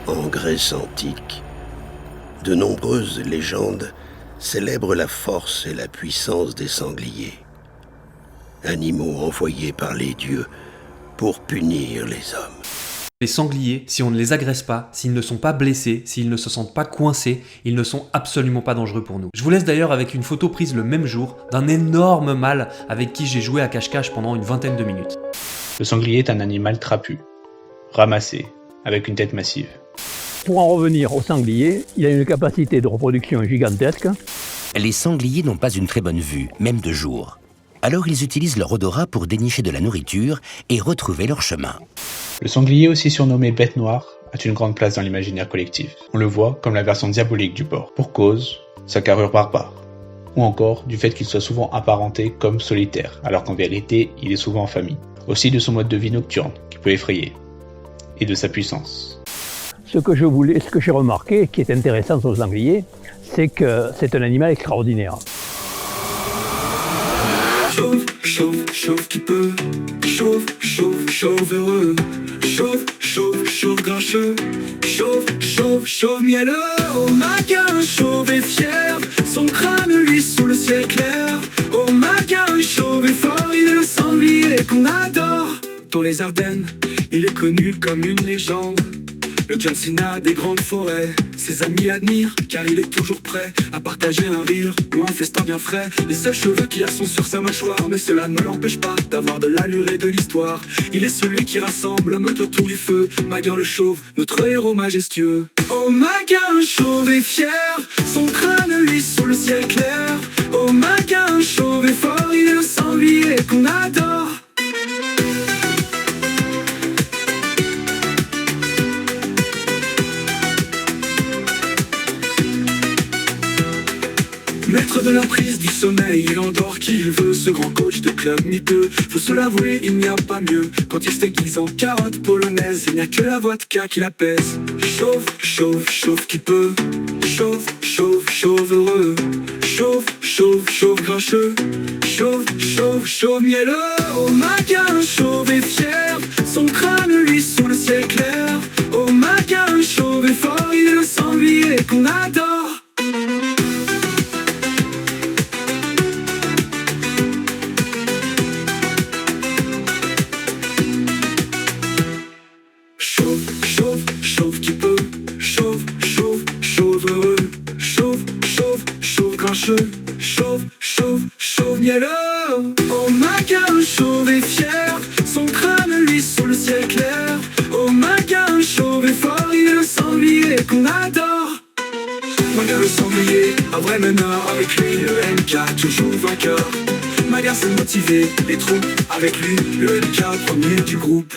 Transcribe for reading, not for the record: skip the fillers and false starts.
En Grèce antique, de nombreuses légendes célèbrent la force et la puissance des sangliers, animaux envoyés par les dieux pour punir les hommes. Les sangliers, si on ne les agresse pas, s'ils ne sont pas blessés, s'ils ne se sentent pas coincés, ils ne sont absolument pas dangereux pour nous. Je vous laisse d'ailleurs avec une photo prise le même jour d'un énorme mâle avec qui j'ai joué à cache-cache pendant une vingtaine de minutes. Le sanglier est un animal trapu, ramassé, avec une tête massive. Pour en revenir au sanglier, il a une capacité de reproduction gigantesque. Les sangliers n'ont pas une très bonne vue, même de jour. Alors ils utilisent leur odorat pour dénicher de la nourriture et retrouver leur chemin. Le sanglier, aussi surnommé bête noire, a une grande place dans l'imaginaire collectif. On le voit comme la version diabolique du porc, pour cause, sa carrure barbare. Ou encore du fait qu'il soit souvent apparenté comme solitaire, alors qu'en vérité, il est souvent en famille. Aussi de son mode de vie nocturne, qui peut effrayer, et de sa puissance. Ce que j'ai remarqué, qui est intéressant sur le sanglier, c'est que c'est un animal extraordinaire. Chauve, chauve, chauve qui peut. Chauve, chauve, chauve heureux. Chauve, chauve, chauve grincheux. Chauve, chauve, chauve mielleux. Oh maquin, chauve et fier. Son crâne lui sous le ciel clair. Oh maquin, chauve et fort. Il est le sanglier qu'on adore. Dans les Ardennes, il est connu comme une légende. Le John Cena des grandes forêts, ses amis l'admirent car il est toujours prêt à partager un rire ou un festin bien frais. Les seuls cheveux qu'il a sont sur sa mâchoire, mais cela ne l'empêche pas d'avoir de l'allure et de l'histoire. Il est celui qui rassemble la meute autour du feu, Maguin le chauve, notre héros majestueux. Oh Maguin chauve et fier, son crâne lui sous le ciel clair. Oh Maguin chauve et fort, il est le sanglier qu'on adore. Maître de la prise du sommeil, il endort qui il veut. Ce grand coach de club miteux, faut se l'avouer, il n'y a pas mieux. Quand il se déguise en carotte polonaise, il n'y a que la vodka qui l'apaise. Chauve, chauve, chauve qui peut. Chauve, chauve, chauve heureux. Chauve, chauve, chauve grincheux. Chauve, chauve, chauve mielleux. Oh Maguin, chauve et fier. Son crâne lui sous le ciel clair. Oh Maguin, chauve et fort, il est le sanglier qu'on adore. Chauve, chauve, chauve qui peut. Chauve, chauve, chauve heureux. Chauve, chauve, chauve grincheux. Chauve, chauve, chauve mielleux. Oh Maguin, chauve et fier. Son crâne lui sous le ciel clair. Oh Maguin, chauve et fort, il est le sanglier qu'on adore. Maguin le sanglier, un vrai meneur. Avec lui le MK, toujours vainqueur. Maguin s'est motivé, les troupes avec lui. Le MK premier du groupe.